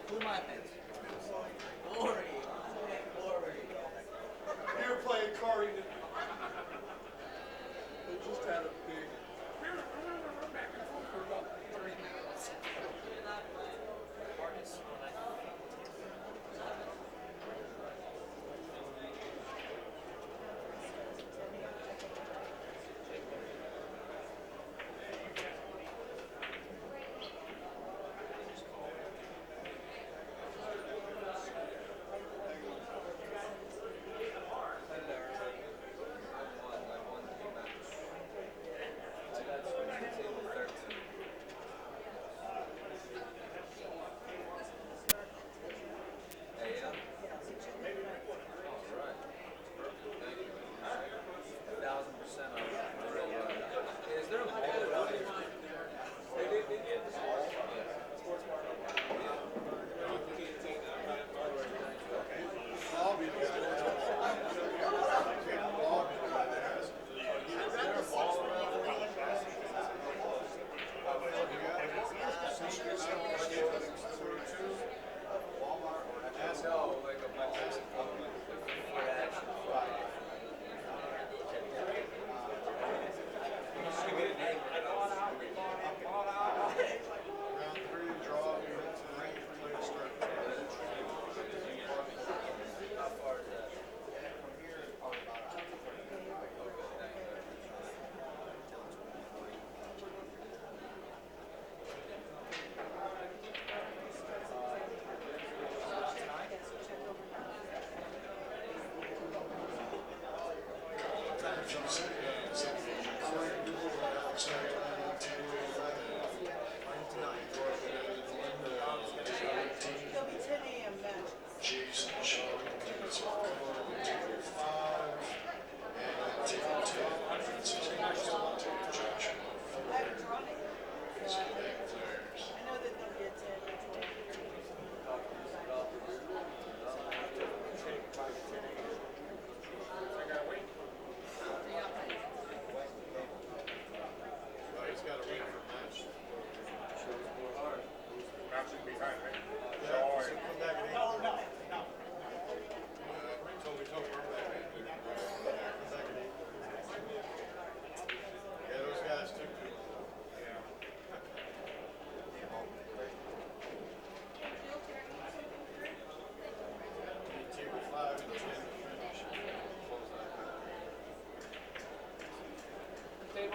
Who am I pants? Glory. Glory. You were playing Corey. They just had a big. Back and forth for about 30 minutes. Artists.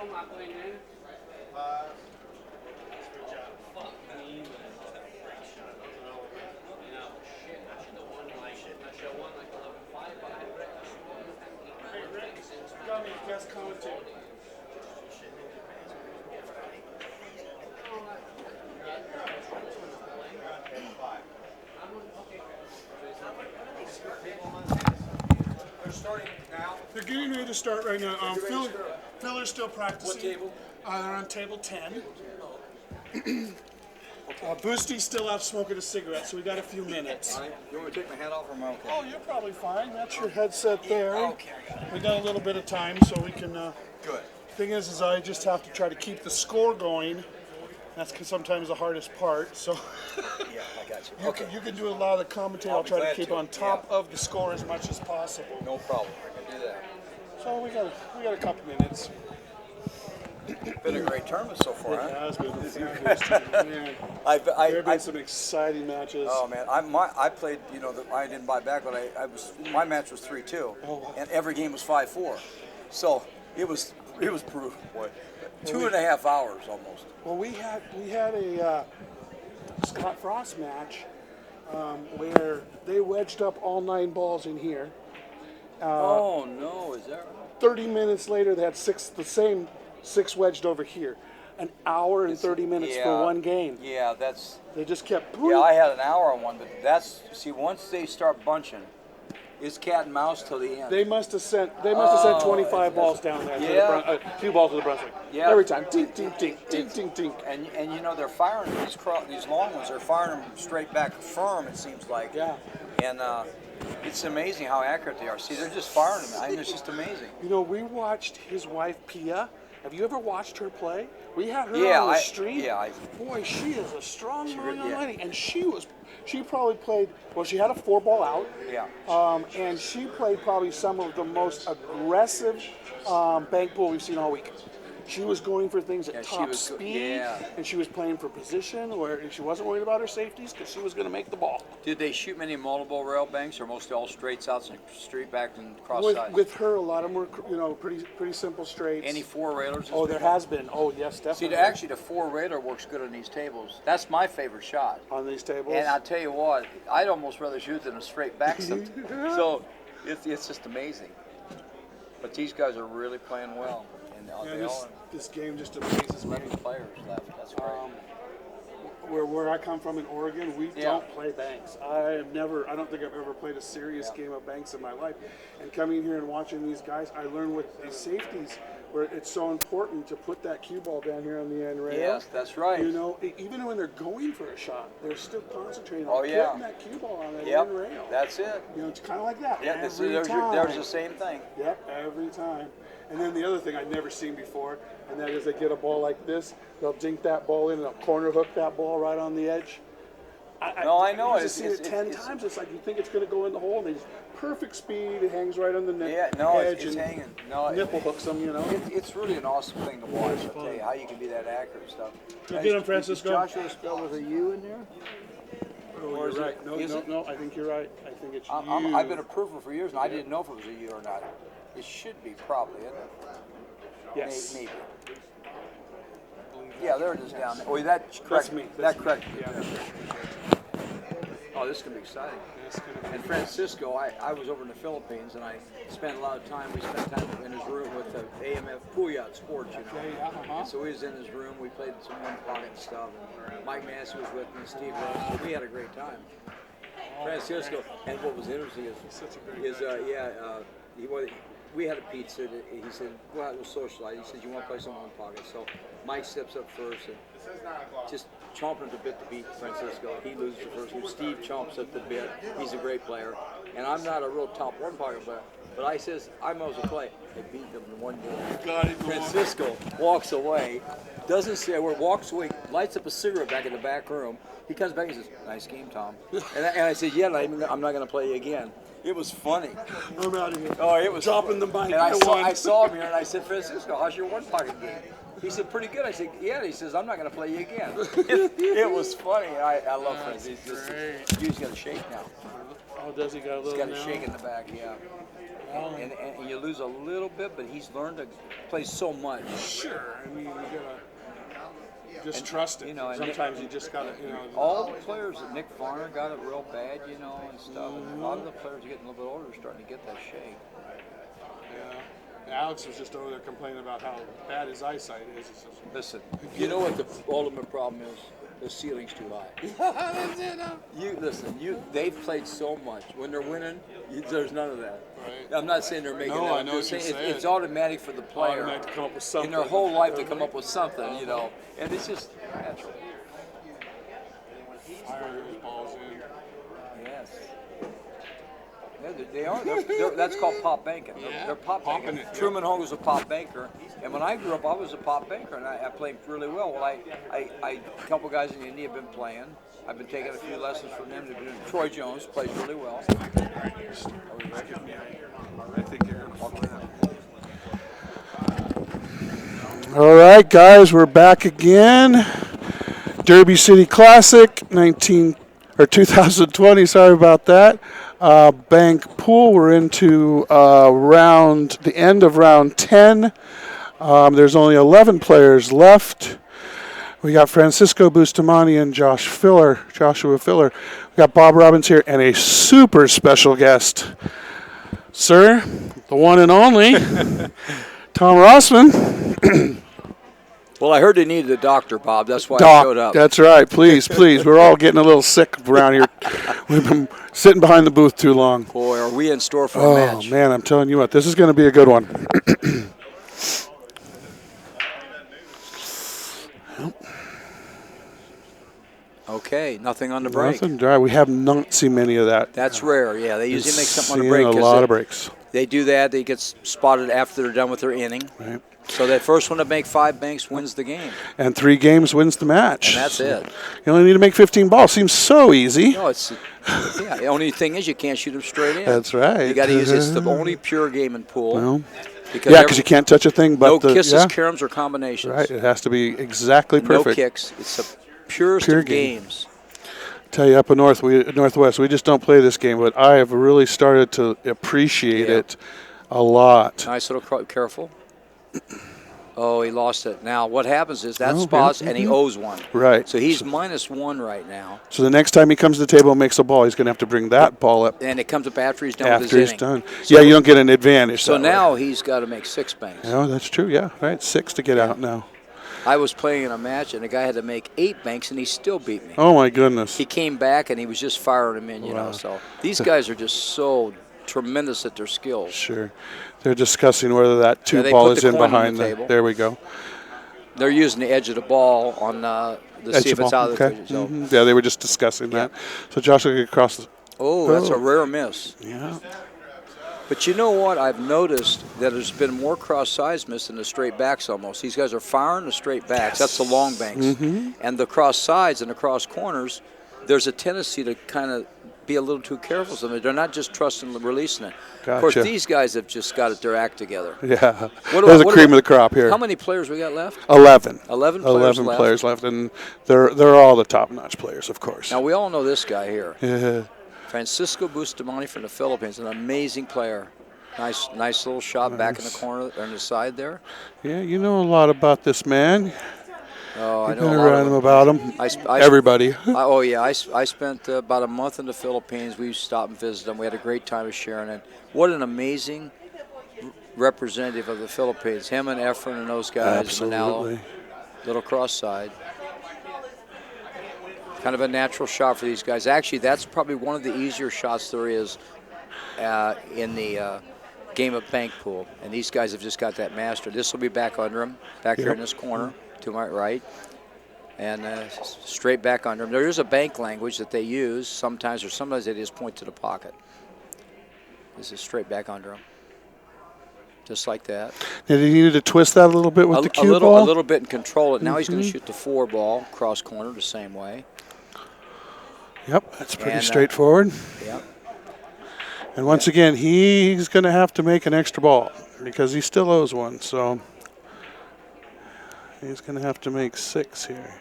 I'm not playing in. Fuck me, man. You know, shit, I should have won like shit. I should have won like 11-5, but I had Rick. I should have won. Hey, Rick, you got me best commentator. They're starting now. They're getting ready to start right now. Filler's still practicing. What table? They're on table 10. Boosty's still out smoking a cigarette, so we got a few minutes. You want me to take my hat off or am I okay? Oh, you're probably fine. That's your headset there. Okay. We got a little bit of time, so we can. Good. Thing is I just have to try to keep the score going. That's sometimes the hardest part. So Yeah, I got you. you can do a lot of the commentary. I'll be try to glad keep to, on top yeah. of the score as much as possible. No problem. I can do that. So we got a couple minutes. Been a great tournament so far, It huh? has been a fabulous tournament, man. There have been some exciting matches. Oh man, I played. You know, I didn't buy back, but my match was 3-2, Oh, wow. and every game was 5-4. So it was brutal, boy. 2.5 hours almost. Well, we had a Scott Frost match where they wedged up all 9 balls in here. Oh no, is that right? 30 minutes later, they had the same 6 wedged over here. An hour and 30 minutes for one game. Yeah, that's. They just kept. Yeah, I had an hour on one, but once they start bunching, it's cat and mouse till the end. They must have sent 25 balls down there. Yeah. To a few balls to the Brunswick. Yeah. Every time. Dink, dink, dink, dink, dink, dink. And you know they're firing these long ones. They're firing them straight back firm. It seems like. Yeah. And it's amazing how accurate they are. See, they're just firing them. I mean, it's just amazing. You know, we watched his wife Pia Have you ever watched her play? We had her Yeah, on the I- street. yeah, Boy, she is a strong young yeah. lady, and she probably played. Well, she had a 4-ball out. Yeah. And she played probably some of the most aggressive bank pool we've seen all week. She was going for things at Yeah, she top was go- speed, yeah. and she was playing for position where she wasn't worried about her safeties because she was going to make the ball. Did they shoot many multiple rail banks, or mostly all straights out, straight back and cross With, sides? with her, a lot of them were pretty simple straights. Any four railers? Oh, there has been. Oh, yes, See, definitely. actually, the four railer works good on these tables. That's my favorite shot. On these tables. And I'll tell you what, I'd almost rather shoot than a straight back. So it's just amazing. But these guys are really playing well, and Yeah, they all this game just amazes me. 11 players left. That's great. Where I come from in Oregon, we Yeah. don't play banks. I don't think I've ever played a serious game of banks in my life. And coming here and watching these guys, I learned with these safeties where it's so important to put that cue ball down here on the end rail. Yes, that's right. You know, even when they're going for a shot, they're still concentrating Oh, on yeah. getting that cue ball on that Yep, end rail. that's it. You know, it's kind of like that. Yeah, every there's time. the same thing. Yep, every time. And then the other thing I'd never seen before, and that is they get a ball like this, they'll dink that ball in and they'll corner hook that ball right on the edge. No, I know. I've seen it 10 times. It's like you think it's going to go in the hole, and they just perfect speed. It hangs right on the net. Yeah, no, edge it's and hanging. No, nipple hooks them, you know. It's really an awesome thing to watch. I'll tell you how you can be that accurate and stuff. You get him, Fransisco. Joshua spelled with a U in there? Oh, Or is you're it- right. No, is no, it? no. I think you're right. I think it's I've been a proofer for years, and I didn't know if it was a U or not. It should be, probably, isn't it? Yes. Maybe. Yeah, there it is down there. Oh, that's correct. me. That That's me. correct. Yeah. Oh, this is going to be exciting. It's gonna be- And Fransisco, I was over in the Philippines, and I spent a lot of time. We spent time in his room with the AMF Puyat Sports, you know. Yeah, uh-huh. And so he was in his room. We played some one pocket and stuff. And Mike Massey was with me, Steve Rose. So we had a great time. Fransisco, and what was interesting we had a pizza. He said, "Go out and socialize." He said, "You want to play some one pocket?" So Mike steps up first and just chomping at the bit to beat Fransisco. He loses the first one. Steve chomps at the bit. He's a great player, and I'm not a real top one pocket player. But I says, I might as well play. They beat them in one game. Got it. Fransisco walks away, doesn't say a word, walks away, lights up a cigarette back in the back room. He comes back and says, "Nice game, Tom." And I said, "Yeah, I'm not going to play you again." It was funny. I'm out of here. Oh, it was dropping the mic. And I saw him here, and I said, "Fransisco, how's your one pocket game?" He said, "Pretty good." I said, "Yeah." And he says, "I'm not going to play you again." It was funny. I love Fransisco. He's got a shake now. Oh, does he got a little? He's got a now? shake in the back, yeah. And you lose a little bit, but he's learned to play so much. Sure. I mean, you gotta just trust it. you know, and sometimes you just gotta, you know. All the players, Nick Varner got it real bad, you know, and stuff. And a lot of the players getting a little bit older are starting to get that shake. Yeah. And Alex was just over there complaining about how bad his eyesight is. It's just, Listen, you know what the ultimate problem is? The ceiling's too high. That's it, huh? They've played so much. When they're winning, there's none of that. Right. I'm not saying they're making No, that. I know I'm just what you're saying saying. it's automatic for the player. Automatic to come up with something. In their whole life to come up with something, you know. And it's just natural. Fire those balls in. Yes. Yeah, they are. That's called pop banking. They're pop popping banking. it, yeah. Truman Hong was a pop banker, and when I grew up, I was a pop banker, and I played really well. Well, a couple guys in India have been playing. I've been taking a few lessons from them. Troy Jones plays really well. I think you're gonna flip. All right, guys, we're back again. Derby City Classic, 2020. Sorry about that. Bank pool. We're into the end of round 10. There's only 11 players left. We got Fransisco Bustamante and Joshua Filler. We got Bob Robbins here and a super special guest, sir, the one and only Tom Rossman. Well, I heard they needed a doctor, Bob. That's why I showed up. That's right. Please. We're all getting a little sick around here. We've been sitting behind the booth too long. Boy, are we in store for a match? Oh, man, I'm telling you what. This is going to be a good one. Okay, nothing on the break. Nothing dry. We have not seen many of that. That's rare. Yeah, they usually make something on the Seeing break. a 'cause lot of breaks. They do that. They get spotted after they're done with their inning. Right. So that first one to make 5 banks wins the game. And 3 games wins the match. And that's it. You only need to make 15 balls. Seems so easy. No, yeah. The only thing is you can't shoot them straight in. That's right. You got to use it's the only pure game in pool. Well, because you can't touch a thing but no the kisses, caroms, or combinations. Right. It has to be exactly perfect. No kicks. It's the purest of games. Tell you up in Northwest, we just don't play this game, but I have really started to appreciate it a lot. Nice little careful. Oh, he lost it. Now, what happens is that spots and he owes 1. Right. So he's -1 right now. So the next time he comes to the table and makes a ball, he's going to have to bring that ball up. And it comes up after he's done with his inning. After he's done. So you don't get an advantage. So now he's got to make 6 banks. Oh, that's true. Yeah, right. 6 to get out now. I was playing in a match, and the guy had to make 8 banks, and he still beat me. Oh, my goodness. He came back, and he was just firing them in, you know. So these guys are just so tremendous at their skills. Sure. They're discussing whether that 2 ball is in behind the table. There we go. They're using the edge of the ball on to see if it's out of the cage. So. Yeah, they were just discussing that. So Josh will get across the... Oh, that's a rare miss. Yeah. But you know what? I've noticed that there's been more cross-sides missed than the straight backs almost. These guys are firing the straight backs. That's the long banks. And the cross sides and the cross corners, there's a tendency to kind of be a little too careful. So they're not just trusting and releasing it. Gotcha. Of course, these guys have just got their act together. Yeah. There's the cream of the crop here. How many players we got left? 11. 11 players left. And they're all the top-notch players, of course. Now, we all know this guy here. Yeah. Fransisco Bustamante from the Philippines, an amazing player. Nice little shot back in the corner or in the side there. Yeah, you know a lot about this man. Oh, I know Been a lot around about him. Everybody. I spent about a month in the Philippines. We stopped and visited them. We had a great time with sharing it. What an amazing representative of the Philippines. Him and Efren and those guys. Absolutely. Manalo, little cross side. Kind of a natural shot for these guys. Actually, that's probably one of the easier shots there is in the game of bank pool. And these guys have just got that mastered. This will be back under him, back here in this corner to my right. And straight back under him. There is a bank language that they use sometimes, or sometimes they just point to the pocket. This is straight back under him. Just like that. Did he need to twist that a little bit with the cue ball? A little bit and control it. Now he's going to shoot the 4 ball cross corner the same way. Yep, that's pretty straightforward. Yep. And once again, he's going to have to make an extra ball because he still owes 1. So he's going to have to make 6 here.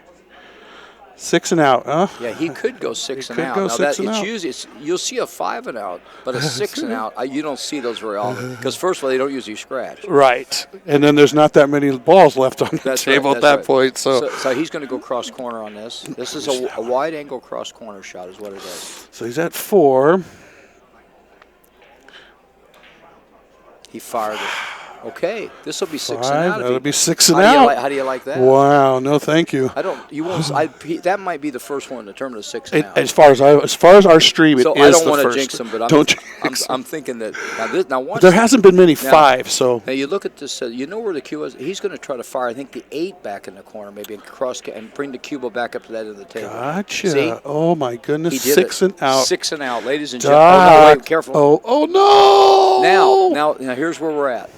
6 and out, huh? Yeah, he could go 6 and could out. go Now 6 that, and out. Usually you'll see a 5 and out, but a 6 and out, you don't see those very often. Because first of all, they don't usually scratch. Right. And then there's not that many balls left on the table at that point. So he's going to go cross corner on this. This is a wide angle cross corner shot is what it is. So he's at 4. He fired it. Okay, this will be 6 5, and out. That'll be 6 and out. How do you like that? Wow, no, thank you. You won't. That might be the first one to determine a 6 and out. As far as our stream, it is the first. I don't want to jinx them, but don't I'm thinking that there hasn't been many 5. So now you look at this. You know where the cue is. He's going to try to fire. I think the 8 back in the corner, maybe and bring the cue ball back up to that end of the table. Gotcha. See? Oh my goodness, He did 6 and out. 6 and out, ladies and gentlemen. Oh, no, wait, careful. Oh no! Now here's where we're at.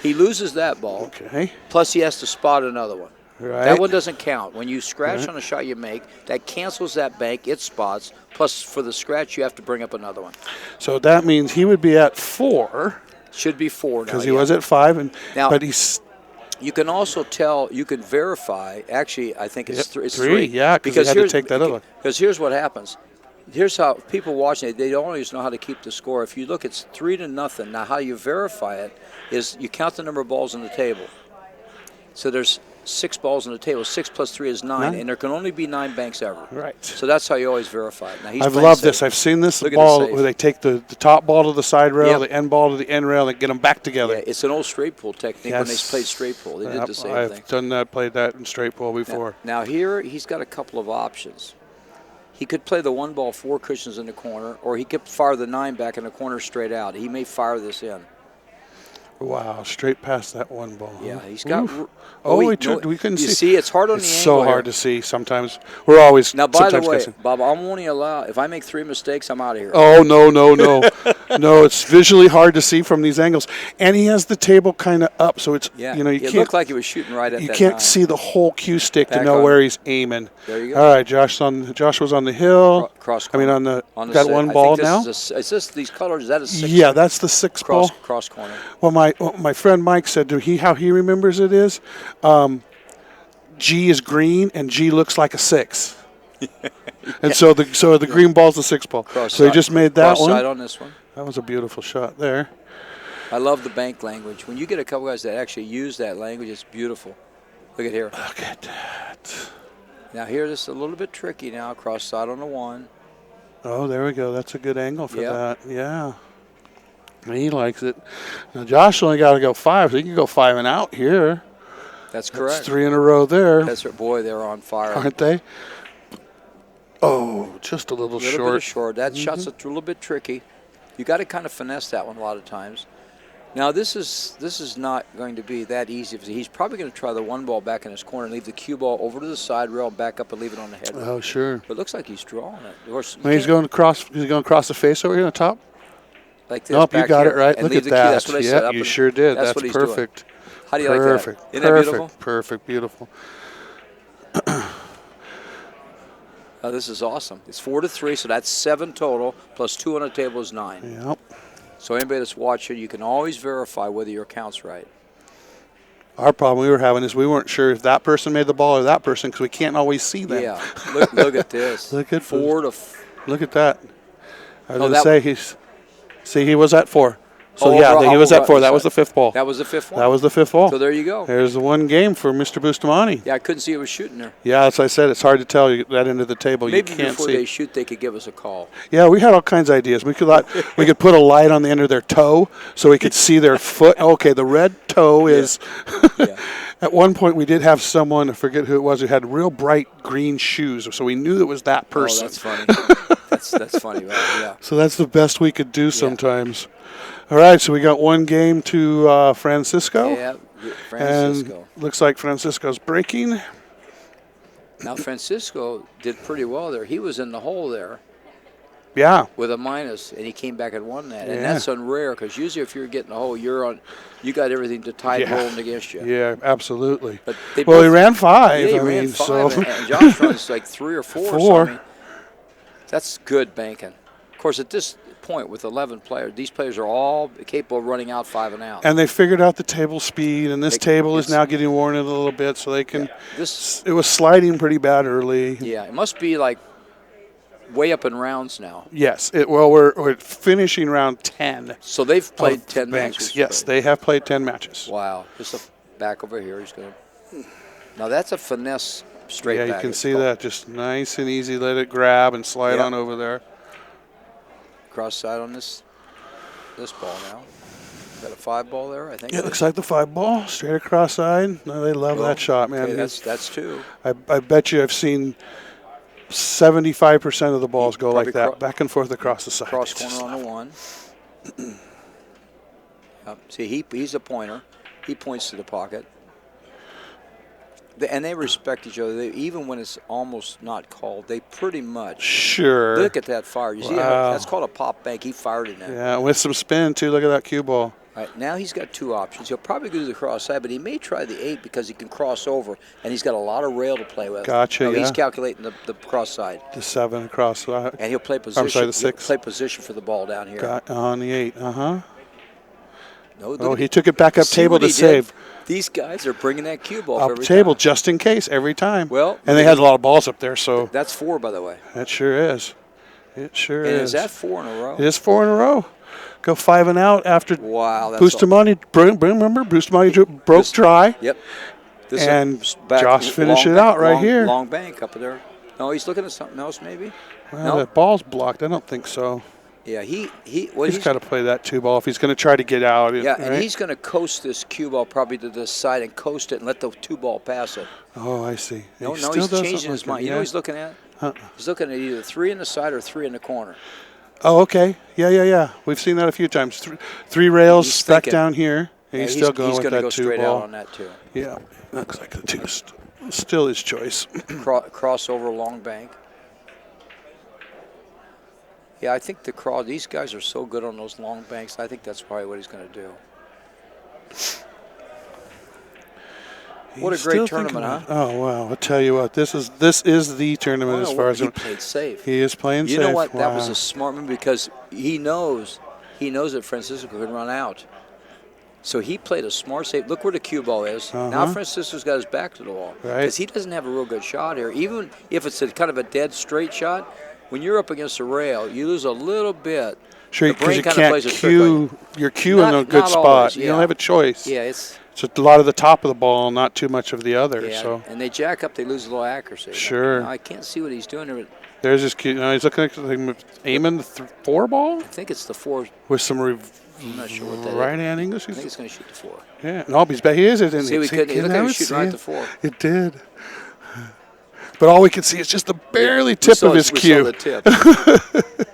He loses that ball. Okay. Plus, he has to spot another one. Right. That one doesn't count. When you scratch on a shot you make, that cancels that bank. It spots. Plus, for the scratch, you have to bring up another one. So that means he would be at 4. Should be 4 now. Because he was at 5, but he's. You can also tell. You can verify. Actually, I think it's 3. It's 3. Yeah, because he had to take that other. Because here's what happens. Here's how people watching it, they don't always know how to keep the score. If you look, it's 3-0. Now, how you verify it is you count the number of balls on the table. So there's 6 balls on the table. 6 plus 3 is 9, and there can only be 9 banks ever. Right. So that's how you always verify it. Now, I've loved this. I've seen this ball where they take the top ball to the side rail, the end ball to the end rail, and get them back together. Yeah, it's an old straight pool technique when they played straight pool. They did the same thing. I've done that, played that in straight pool before. Now here, he's got a couple of options. He could play the 1 ball, 4 cushions in the corner, or he could fire the 9 back in the corner straight out. He may fire this in. Wow, straight past that one ball. Yeah, huh? he's got. Oof. Oh, we no, couldn't you see. see, it's hard on It's the so angle hard here. to see sometimes. We're always Now, by the sometimes way, guessing. Bob, I'm only allowed if I make 3 mistakes, I'm out of here. Oh, no. No, it's visually hard to see from these angles. And he has the table kind of up, so it's, Yeah, you it can't, looked like he was shooting right at you that can't nine. see the whole cue stick to Back know on. where he's aiming. There you go. All right, Josh was on the hill. Cross I mean, corner. on the got si- one I ball think now. is this these colors? Is that a 6? Yeah, that's the 6 ball. cross corner. Well, my friend Mike said how he remembers it is, G is green and G looks like a 6, and so the green ball's the 6 ball. So he just made that cross one. side on this one. That was a beautiful shot there. I love the bank language. When you get a couple guys that actually use that language, it's beautiful. Look at here. Look at that. Now here, this is a little bit tricky now. Cross side on the 1. Oh, there we go. That's a good angle for Yeah. that. Yeah. He likes it. Now Josh only got to go 5, so he can go 5 and out here. That's correct. That's 3 in a row there, That's right. Boy, they're on fire. aren't they? Oh, just a little A little short. bit of short. That shot's a little bit tricky. You got to kind of finesse that one a lot of times. Now this is not going to be that easy. He's probably going to try the 1 ball back in his corner and leave the cue ball over to the side rail, back up and leave it on the head. Oh, sure. But it looks like he's drawing it. Of course, Now he's going across. He's going across the face over here on the top. like this. Nope, you back got here, it right. and Look leave at the key. that. That's what I set Yeah, up you and sure did. That's That's what he's perfect. doing. How do you Perfect. like that? Isn't that beautiful? Perfect. Beautiful. Oh, this is awesome. It's 4-3, so that's 7 total, plus 2 on the table is 9. Yep. So anybody that's watching, you can always verify whether your count's right. Our problem we were having is we weren't sure if that person made the ball or that person because we can't always see them. Yeah. Look at this. Look at 4 to. Look at that. I was Oh, going to say he was at 4. So Oh, yeah, overall- he was at 4. overall- That was the 5th ball. That was the 5th one. That was the 5th ball. So there you go. There's the one game for Mr. Bustamante. Yeah, I couldn't see it was shooting there. Yeah, as I said, it's hard to tell you that end of the table. Maybe you can't before see. they shoot, they could give us a call. Yeah, we had all kinds of ideas. We could put a light on the end of their toe so we could see their foot. Okay, the red toe is. Yeah. At one point, we did have someone, I forget who it was, who had real bright green shoes, so we knew it was that person. Oh, that's funny. that's funny, right? Yeah. So that's the best we could do sometimes. All right, so we got one game to Fransisco. Yeah, Fransisco. And looks like Francisco's breaking. Now, Fransisco did pretty well there. He was in the hole there Yeah. with a minus, and he came back and won that. And Yeah. that's unrare because usually if you're getting the hole, you got everything to tide rolling against you. Yeah, absolutely. But they Well, he both- ran 5. Yeah, he I ran mean, 5, so. and Josh runs like 3 or 4. 4. So, I mean, that's good banking. Of course, at this point with 11 players, these players are all capable of running out 5 and out. And they figured out the table speed, and this table is it's- now getting worn in a little bit, so they can. This, It was sliding pretty bad early. yeah, it must be like way up in rounds now. Yes. We're finishing round 10. So they've played of 10 Banks. matches. Yes, they have played 10 matches. Wow, just a back over here. He's going to. Now that's a finesse straight Yeah, back. you can it's see called. that. Just nice and easy. Let it grab and slide Yeah. on over there. Cross side on this ball now. Got a 5 ball there, I think. Yeah, it looks like the 5 ball, straight across side. No, they love that shot, man. Okay, that's 2. I bet you I've seen 75% of the balls go like Probably that, back and forth across the side. Cross It's just corner on the 1. Yep. See, he's a pointer. He points to the pocket. And they respect each other. Even when it's almost not called, they pretty much. Sure. Look at that fire. You see how Wow. that's called a pop bank. He fired it in. Yeah, with some spin, too. Look at that cue ball. All right, now he's got 2 options. He'll probably go to the cross side, but he may try the 8 because he can cross over, and he's got a lot of rail to play with. Gotcha, He's yeah. calculating the cross side, The 7 across. and he'll play position. I'm sorry, the He'll 6. play position for the ball down here. Got on the 8. Uh-huh. No, look Oh, at he took it back up See table what to he did? save. These guys are bringing that cue ball Up every table time. just in case every time. Well, and they had a lot of balls up there, so That's 4, by the way. that sure is. It sure And is. is that 4 in a row? It is 4 in a row. Go 5 and out after Wow, that's Bustamante. Remember, Bustamante broke dry. Yep. This And is Josh finished long it out right long- here. Long bank up there. No, he's looking at something else, maybe. Well, No. the ball's blocked. I don't think so. Yeah, He's he's got to play that 2 ball if he's going to try to get out. yeah, right? and he's going to coast this cue ball probably to this side and coast it and let the 2 ball pass it. Oh, I see. No, Still he's does changing something his like mind. that, You know yeah. what he's looking at? He's looking at either 3 in the side or 3 in the corner. Oh, okay. Yeah. We've seen that a few times. 3 rails He's back thinking. down here. He's still going he's with gonna that go 2 straight ball. out on that too. Yeah, looks like the 2 is still his choice. Crossover long bank. Yeah, I think these guys are so good on those long banks. I think that's probably what he's going to do. What a He's great still tournament, huh? thinking Oh wow! I'll tell you what, this is the tournament as far as he played safe. he is playing safe. You know what? That Wow. was a smart move because he knows that Fransisco can run out. So he played a smart safe. Look where the cue ball is. Now Fransisco's got his back to the wall. Right. Because he doesn't have a real good shot here. Even if it's a kind of a dead straight shot, when you're up against a rail, you lose a little bit. Sure, The because brain you kinda can't plays a trick cue your cue in a Not- good not spot. always, You don't yeah. have a choice. Yeah, it's It's a lot of the top of the ball, not too much of the other. yeah, So and they jack up, they lose a little accuracy. Sure. Now, I can't see what he's doing there. But there's his cue. Now he's looking like aiming the 4 ball I think it's the 4. with some I'm not sure what that is. right-hand English. I think it's going to shoot the 4. Yeah, no, he's back. He is. See, we couldn't. Look how he's shooting right at the 4. It did. But all we can see is just the barely tip of his we cue. saw the tip.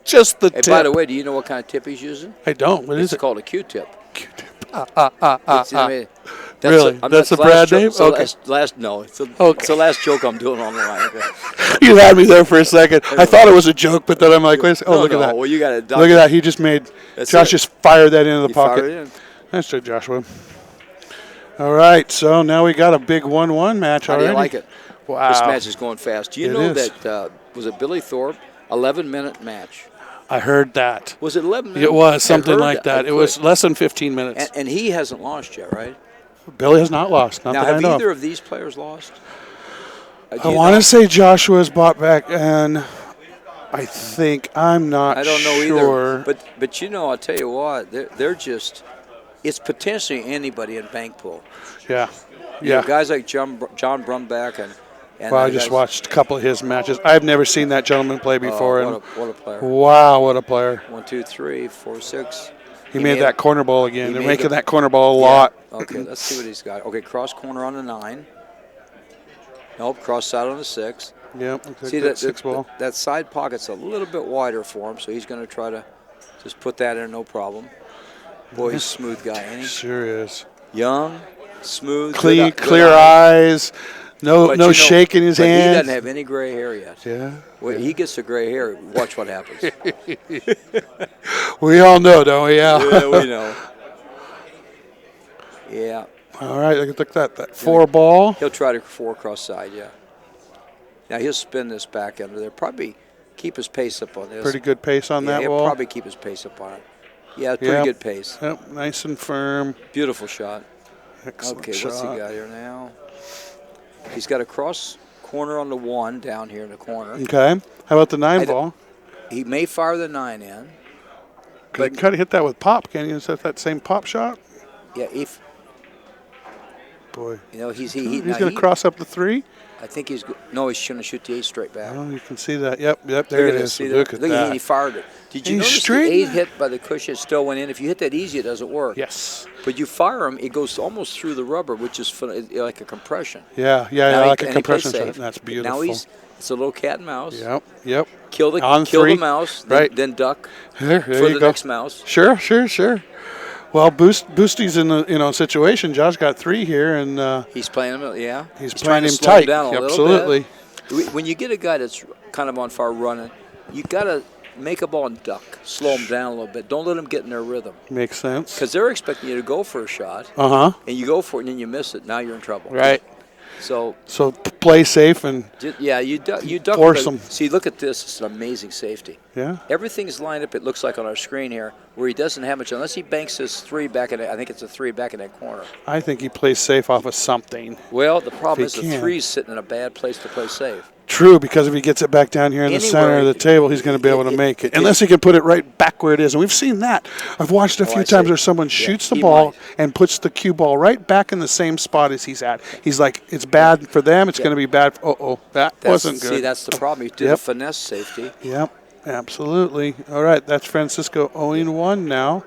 Just the Hey, tip. by the way, do you know what kind of tip he's using? I don't. What is It's it? called a Q-tip. Q-tip. Really? That's the brand name? Okay. No, it's the last joke I'm doing on the line. Okay. You had me there for a second. I thought it was a joke, but then I'm like, wait a second. Oh, No, look at no, that. well, you got to Look at that. He just made That's Josh it. just fired that into the You pocket. fire it in. That's good, Joshua. All right, so now we got a big 1-1 match How do already. you like it? Wow. This match is going fast. Do you It know is. that, was it Billy Thorpe? 11-minute match. I heard that. Was it 11 minutes? It was I something heard like that. I It was could. less than 15 minutes. And he hasn't lost yet, right? Billy has not lost. Not Now, that I have know either of. of these players lost? Do I you want know? to say Joshua's bought back, and I think I'm not I don't know sure. either. But you know, I'll tell you what, they're just, it's potentially anybody in bank pool. Yeah. You know, Yeah. guys like John Brumback and Well, I just watched a couple of his matches. I've never seen that gentleman play before. Oh, and what a player. wow, what a player. 1, 2, 3, 4, 6. He made that corner ball again. he They're made making the- that corner ball a Yeah. lot. Okay, let's see what he's got. Okay, cross corner on the 9. Nope, cross side on the 6. Yep. Looks like See that 6 ball. that side pocket's a little bit wider for him, so he's going to try to just put that in, no problem. Boy, he's a smooth guy, ain't he? Sure is. Young, smooth, Clean, good clear eyes. eyes. No, But no you know, shake in his but hands. He doesn't have any gray hair yet. Yeah. When he gets the gray hair, watch what happens. We all know, don't we? Yeah. Yeah, we know. Yeah, All right. Look at that 4 ball. he'll try to 4 cross side, yeah. Now he'll spin this back under there. Probably keep his pace up on this. Pretty good pace on Yeah, that he'll ball. probably keep his pace up on it. Yeah, pretty Yep. good pace. Yep. Nice and firm. Beautiful shot. Excellent Okay, shot. what's he got here now? He's got a cross corner on the 1 down here in the corner. Okay. How about the 9 I d- ball? He may fire the 9 in. You can kind of hit that with pop, can you? Is that same pop shot? Yeah, if Boy. you know he's He's going to cross up the 3. I think he's no, he's going to shoot the 8 straight back. Oh, you can see that. Yep. There Look it at is. See Look at Look that. He fired it. Did you He's notice straight. the 8 hit by the cushion still went in? If you hit that easy, it doesn't work. Yes. But you fire him, it goes almost through the rubber, which is like a compression. Yeah. Now he- Like a and he plays compression shot. safe. That's beautiful. Now it's a little cat and mouse. Yep. Kill the On kill 3. the mouse, then, Right. then duck There for you the go. next mouse. Sure. Well, Boosty's in a situation. Josh got 3 here, and He's playing him, yeah. he's trying playing to him slow him tight. down a little Absolutely. bit. When you get a guy that's kind of on fire running, you got to make a ball and duck, slow him down a little bit. Don't let him get in their rhythm Makes sense. because they're expecting you to go for a shot, Uh-huh. and you go for it and then you miss it. Now you're in trouble. Right. So So play safe and yeah, you duck. Force but- 'em. See, look at this. It's an amazing safety. yeah. Everything's lined up. It looks like on our screen here, where he doesn't have much unless he banks his 3 back in. I think it's a 3 back in that corner. I think he plays safe off of something. Well, the problem If is he the can. 3's sitting in a bad place to play safe. True, because if he gets it back down here in the center Anywhere, of the table, he's going to be able to make it. it- Unless he can put it right back where it is. And we've seen that. I've watched a few I times see. where someone Yeah, shoots the he ball might. and puts the cue ball right back in the same spot as he's at. He's like, it's bad for them. It's Yeah. going to be bad. That wasn't good. See, that's the problem. You did Yep. a finesse safety. Yep, absolutely. All right, that's Fransisco owing 1 now.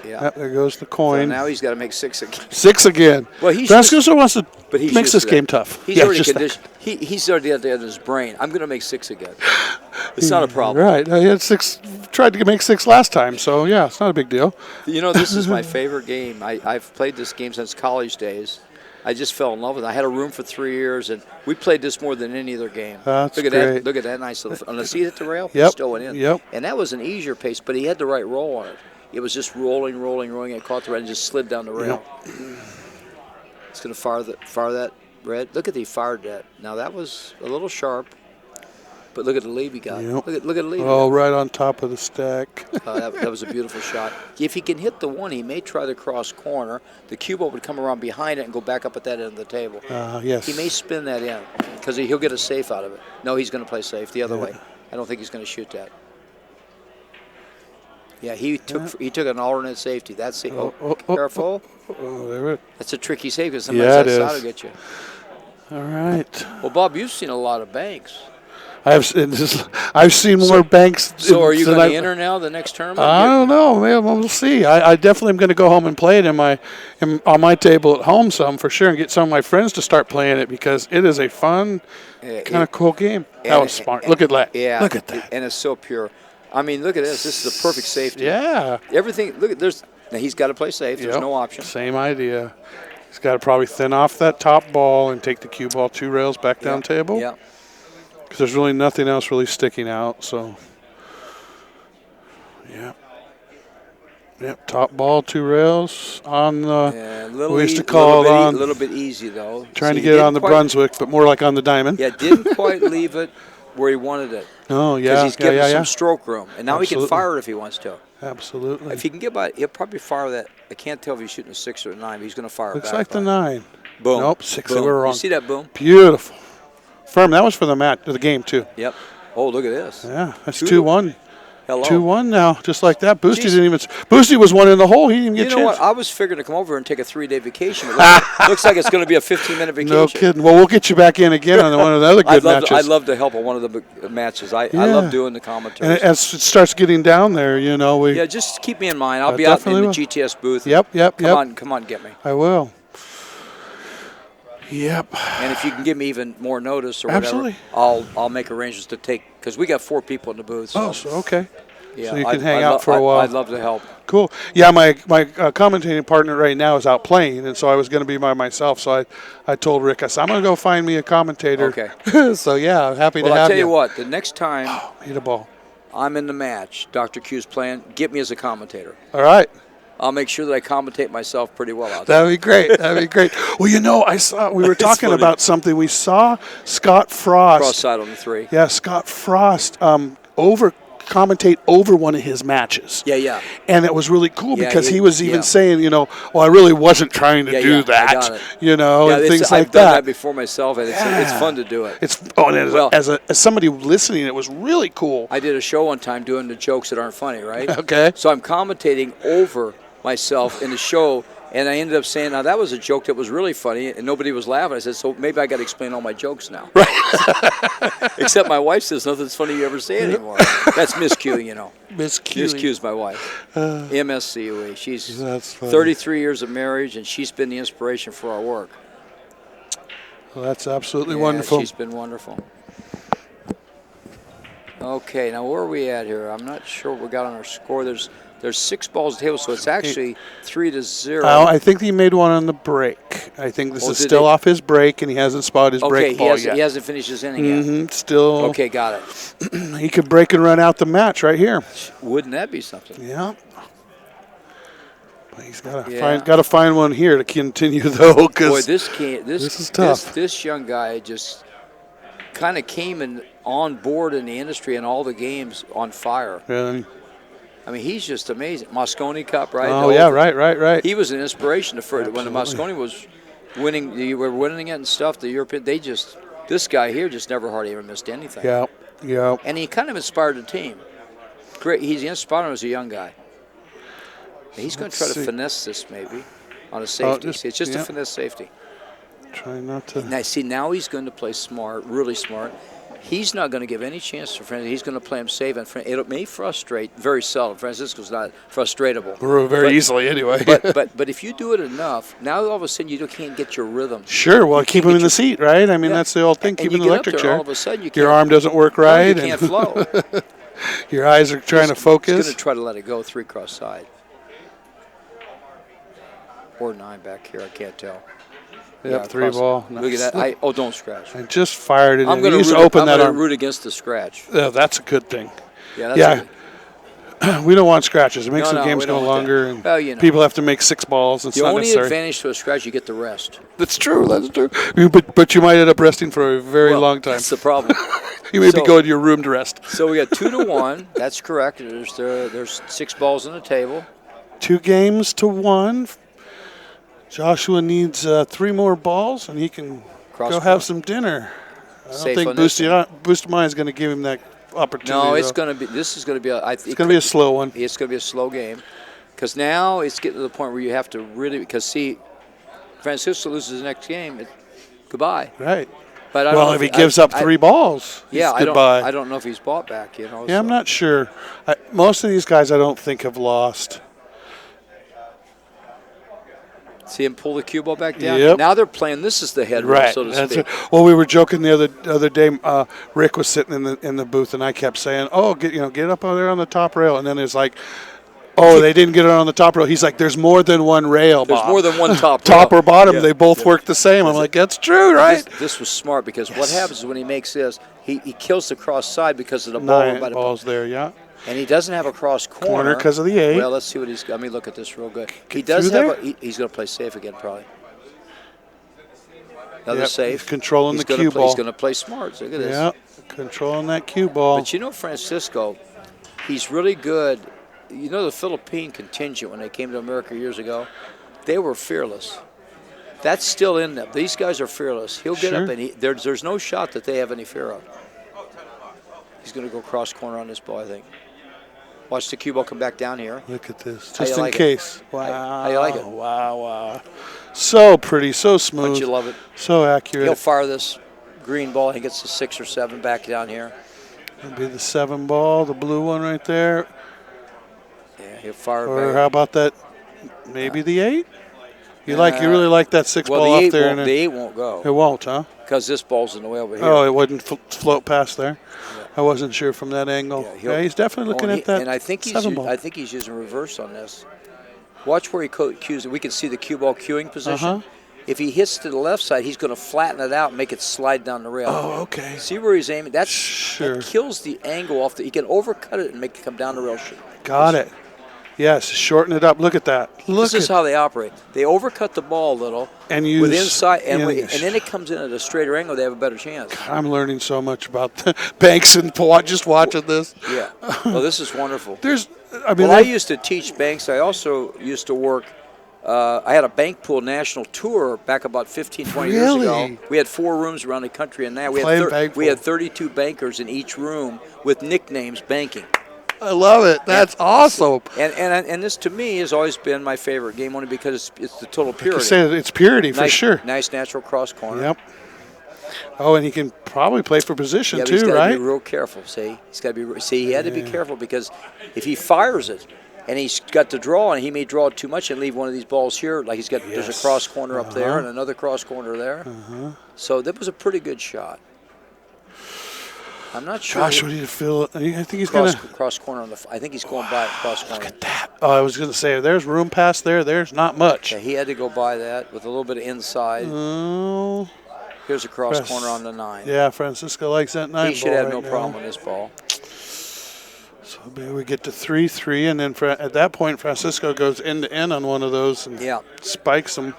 Yeah. Yep, there goes the So coin. now he's got to make 6 again. 6 again. Well, he's Fransisco wants to But he's makes used this to that. game tough. He's Yeah, already just that. conditioned. He's already got that in his brain. I'm going to make 6 again. It's not a problem. Right. He had 6. Tried to make 6 last time, so yeah, it's not a big deal. You know, this is my favorite game. I've played this game since college days. I just fell in love with it. I had a room for 3 years, and we played this more than any other game. That's look at great. that! Look at that nice little. Unless he hit the rail, Yep. he still went in. Yep. And that was an easier pace, but he had the right roll on it. It was just rolling. It caught the red and just slid down the rail. Yep. It's going to fire that red. Look at he fired that. Now that was a little sharp, but look at the lead he got. Yep. Look at the lead. Oh, right on top of the stack. That was a beautiful shot. If he can hit the one, he may try the cross corner. The cue ball would come around behind it and go back up at that end of the table. Yes. He may spin that in because he'll get a safe out of it. No, he's going to play safe the other way. I don't think he's going to shoot that. Yeah, he took an alternate safety. That's it. Careful. Oh, there it. That's a tricky save because sometimes Yeah, it that side is. will get you. All right. Well, Bob, you've seen a lot of banks. I've seen more banks. So are you than going to I've- enter now the next tournament? I don't know. Man, we'll see. I definitely am going to go home and play it on my table at home some for sure, and get some of my friends to start playing it because it is a fun, kind of cool game. That was smart. Look at that. Yeah. Look at that. And it's so pure. I mean, look at this. This is the perfect safety. Yeah. Everything. Look at now he's got to play safe. There's no option. Same idea. He's got to probably thin off that top ball and take the cue ball 2 rails back down table. Yeah. Because there's really nothing else really sticking out. So, yeah. Yep, top ball, 2 rails on the. We used to call it on. A little bit easy though. Trying to get it on the Brunswick, but more like on the diamond. Yeah, didn't quite leave it where he wanted it. Oh, yeah. Because he's given yeah. some stroke room, and now he Absolutely. can fire it if he wants to. Absolutely. If he can get by, he'll probably fire that. I can't tell if he's shooting a 6 or a 9, but he's going to fire it Looks back. like the 9. Boom. Nope, 6. Boom. We were wrong. You see that boom? Beautiful. Firm. That was for the match, the game too. Yep. Oh, look at this. Yeah, that's 2-1. Hello. 2-1 now, just like that. Boosty didn't even. Boosty was one in the hole. He didn't even get a chance. You know what? I was figuring to come over and take a 3-day vacation. It looks like it's going to be a 15-minute vacation. No kidding. Well, we'll get you back in again on one of the other good matches. I'd love to help on one of the matches. I love doing the commentary. And as it starts getting down there, we. Yeah, just keep me in mind. I'll be out in the GTS booth. Yep. Come on, get me. I will. Yep. And if you can give me even more notice or Absolutely. whatever, I'll make arrangements to take, because we got 4 people in the booth. So, Oh, so, okay. yeah, So you can hang out for a while. I'd love to help. Cool. Yeah, my commentating partner right now is out playing, and so I was going to be by myself. So I told Rick, I said, I'm going to go find me a commentator. Okay. So, yeah, I'm happy to Well, have I'll tell you what, the next time hit a ball. I'm in the match, Dr. Q's playing, get me as a commentator. All right. I'll make sure that I commentate myself pretty well out there. That'd be great. That'd be great. Well, I saw we were talking funny. about something. We saw Scott Frost. Cross side on the 3. Yeah, Scott Frost commentate over one of his matches. Yeah. And it was really cool Yeah, because he was even yeah. saying, well, I really wasn't trying to do I that. got it. And things like I've done that. that before myself, and it's fun to do it. As somebody listening, it was really cool. I did a show one time doing the jokes that aren't funny, right? Okay. So I'm commentating over myself in the show, and I ended up saying, now that was a joke that was really funny, and nobody was laughing. I said, so maybe I got to explain all my jokes now. Right. Except my wife says nothing's funny you ever say anymore. That's Miss Q, Miss Q. Miss Q's my wife. MSCUE. She's That's funny. 33 years of marriage, and she's been the inspiration for our work. Well, that's absolutely Yeah, wonderful. She's been wonderful. Okay, now where are we at here? I'm not sure what we got on our score. There's 6 balls at the table, so it's actually 3-0. I think he made one on the break. I think this is still off his break, and he hasn't spotted his break ball yet. He hasn't finished his inning yet. Still. Okay, got it. He could break and run out the match right here. Wouldn't that be something? Yeah. But he's got to find one here to continue though, because this is tough. This young guy just kind of came on board in the industry and all the games on fire. Yeah. I mean, he's just amazing. Moscone Cup, right? Oh, yeah, right. He was an inspiration when the Moscone was winning. You were winning it and stuff. The European, this guy here just never hardly ever missed anything. Yeah. And he kind of inspired the team. Great. He's inspired him as a young guy. He's going to try to finesse this maybe on a safety. It's just a finesse safety. Try not to. Now he's going to play smart, really smart. he's not going to give any chance to Francisco. He's going to play him safe, and it may frustrate very seldom. Francisco's not frustratable. Very easily anyway. but if you do it enough, now all of a sudden you can't get your rhythm. Sure, well, keep him in the seat, right? I mean, that's the old thing, keep him in the electric chair. All of a sudden your arm doesn't work right. No, you can't flow. Your eyes are trying to focus. He's going to try to let it go 3 cross side. Or 9 back here, I can't tell. Yep, 3 ball. Nice. Look at that. Don't scratch. I just fired it. I'm going to root against the scratch. Oh, that's a good thing. Yeah. We don't want scratches. It makes the games go longer, and people have to make 6 balls. It's not necessary. The only advantage to a scratch, you get the rest. That's true. That's true. But you might end up resting for a very long time. That's the problem. You may be going to your room to rest. So we got 2-1. That's correct. There's 6 balls on the table. 2 games to 1. Joshua needs 3 more balls, and he can go have some dinner. I don't think Bustamante is going to give him that opportunity. No, it's going to be. This is going to be. It's going to be a slow one. It's going to be a slow game, because now it's getting to the point where you have to really. Because see, Francisco loses the next game, goodbye. Right. But I don't know if he gives up 3 balls, goodbye. I don't know if he's bought back. Yeah, so. I'm not sure. Most of these guys, I don't think have lost. See him pull the cue ball back down. Yep. Now they're playing. This is the head roll, so to speak. Well, we were joking the other day. Rick was sitting in the booth, and I kept saying, "Oh, get up over there on the top rail." And then it's like, "Oh, they didn't get it on the top rail." He's like, "There's more than one rail. There's more than one top or bottom. They both work the same." I'm like, "That's true, right?" This was smart because what happens is when he makes this, he kills the cross side because of the ball. 9 balls there, yeah. And he doesn't have a cross corner because of the 8. Well, let's see what he's got. Let me look at this real good. He does have he's going to play safe again, probably. Another safe. Controlling the cue ball. He's going to play smart. So look at this. Yeah, controlling that cue ball. But Francisco, he's really good. The Philippine contingent, when they came to America years ago, they were fearless. That's still in them. These guys are fearless. He'll get up, and there's no shot that they have any fear of. He's going to go cross corner on this ball, I think. Watch the cue ball come back down here. Look at this, just in case. Wow. How you like it? Wow. So pretty, so smooth. Don't you love it? So accurate. He'll fire this green ball. He gets the 6 or 7 back down here. That'll be the 7 ball, the blue one right there. Yeah, he'll fire it Or back. how about that, maybe the 8? You really like that 6 ball up there. The 8 won't go. It won't, huh? Because this ball's in the way over here. Oh, it wouldn't float past there? Yeah. I wasn't sure from that angle. Yeah, he's definitely looking at that. And I think he's using reverse on this. Watch where he cues it. We can see the cue ball cueing position. If he hits to the left side, he's going to flatten it out and make it slide down the rail. Oh, okay. See where he's aiming? That kills the angle off. He can overcut it and make it come down the rail. Got it. Yes, shorten it up. Look at that. This is how they operate. They overcut the ball a little and use with inside, and then it comes in at a straighter angle. They have a better chance. I'm learning so much about banks and just watching this. Yeah. Well, this is wonderful. I used to teach banks. I also used to work. I had a bank pool national tour back about 15, 20 years ago. We had 4 rooms around the country, and now we had 32 bankers in each room with nicknames banking. I love it. That's awesome. And this, to me, has always been my favorite game, only because it's the total purity. I say it's purity for sure. Nice natural cross corner. Yep. Oh, and he can probably play for position too, right? He's got to be real careful. He had to be careful because if he fires it and he's got to draw, and he may draw too much and leave one of these balls here, like there's a cross corner up there and another cross corner there. So that was a pretty good shot. I'm not sure. Josh, what do you feel? I think he's going to cross corner on the. I think he's going by cross corner. Look at that. Oh, I was going to say, there's room past there. There's not much. Yeah, he had to go by that with a little bit of inside. Oh. Here's a cross corner on the 9. Yeah, Francisco likes that 9 ball. He should have no problem with this ball. So maybe we get to 3-3, and then at that point, Francisco goes end to end on one of those and spikes them.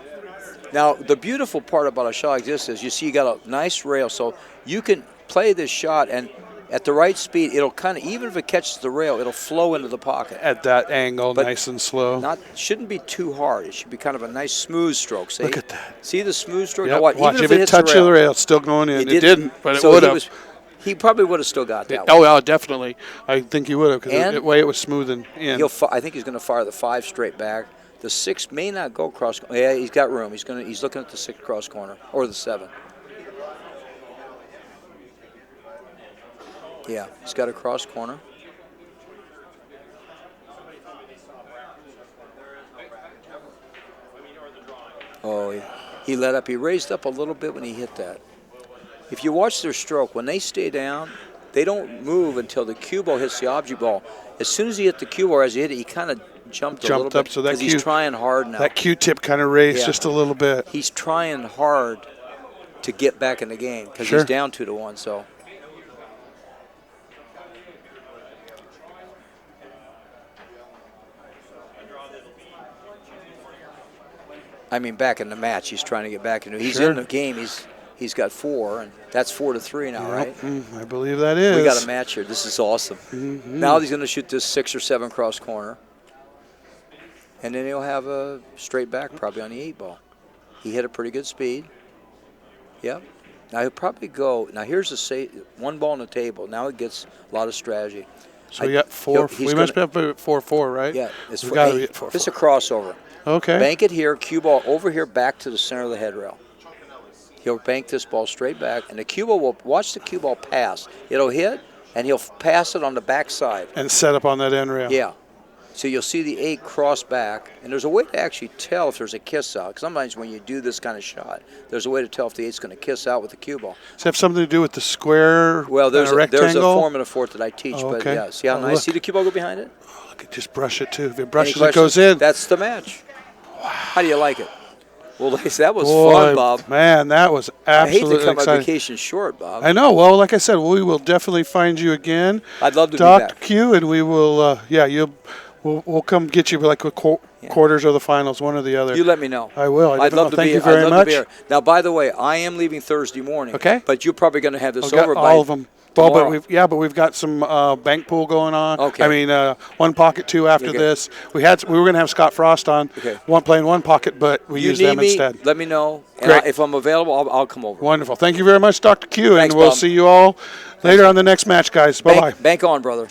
Now, the beautiful part about a shot like this is you got a nice rail, so you can play this shot, and at the right speed, it'll kind of, even if it catches the rail, it'll flow into the pocket. At that angle, nice and slow. Shouldn't be too hard. It should be kind of a nice smooth stroke. See? Look at that. See the smooth stroke? Yep. Now Watch, if it touches the rail, it's still going in. It didn't, but it would have. He probably would have still got that one. Oh, definitely. I think he would have, because the way it was smoothing in. I think he's going to fire the 5 straight back. The 6 may not go cross. Yeah, he's got room. He's looking at the 6 cross corner or the 7. Yeah, he's got a cross corner. Oh, he let up. He raised up a little bit when he hit that. If you watch their stroke, when they stay down, they don't move until the cue ball hits the object ball. As soon as he hit the cue ball, as he hit it, he kind of jumped a little up, bit so that because he's trying hard now. That Q-tip kind of raised Yeah. just a little bit. He's trying hard to get back in the game because Sure. he's down 2-1. So. I mean, back in the match, he's trying to get back into. He's Sure. in the game. He's got 4, and that's 4-3 now, right? I believe that is. We got a match here. This is awesome. Now he's going to shoot this 6 or 7 cross corner, and then he'll have a straight back probably on the 8 ball. He hit a pretty good speed. Yep. Now he'll probably go. Now here's the 1 ball on the table. Now it gets a lot of strategy. So we got 4. We must be up at 4-4, right? Yeah, it's got to be at 4-4. This is a crossover. Okay. Bank it here, cue ball over here, back to the center of the head rail. He'll bank this ball straight back, and the cue ball will watch the cue ball pass. It'll hit, and he'll pass it on the backside. And set up on that end rail. Yeah. So you'll see the 8 cross back, and there's a way to actually tell if there's a kiss out. 'Cause sometimes when you do this kind of shot, there's a way to tell if the 8's going to kiss out with the cue ball. Does it have something to do with the square Well, there's and a rectangle? there's a formula for it that I teach, Oh, but okay. yeah. See how Oh, nice? look. See the cue ball go behind it? Look, just brush it too. If it Any brushes, it questions? goes in. That's the match. Wow. How do you like it? Well, that was Boy, fun, Bob. Man, that was I hate absolutely to come on exciting. vacation short, Bob. I know. Well, like I said, we will definitely find you again. I'd love to be Dr. back. Q, and we will. We'll come get you like with quarters or the finals, one or the other. You let me know. I will. I'd love to Thank be. you very I'd love much. to be here. Now, by the way, I am leaving Thursday morning. Okay. But you're probably going to have this I've got over all by of them. Well, tomorrow. but we've got some bank pool going on. Okay. I mean, 1 pocket 2 after Okay. this. We were going to have Scott Frost on. Okay. Playing 1 pocket, but we you used need them me, instead. let me know. And Great. if I'm available, I'll come over. Wonderful. Thank you very much, Dr. Q, Thanks, and we'll Bob. see you all later on the next match, guys. Bye bye. Bank on, brother.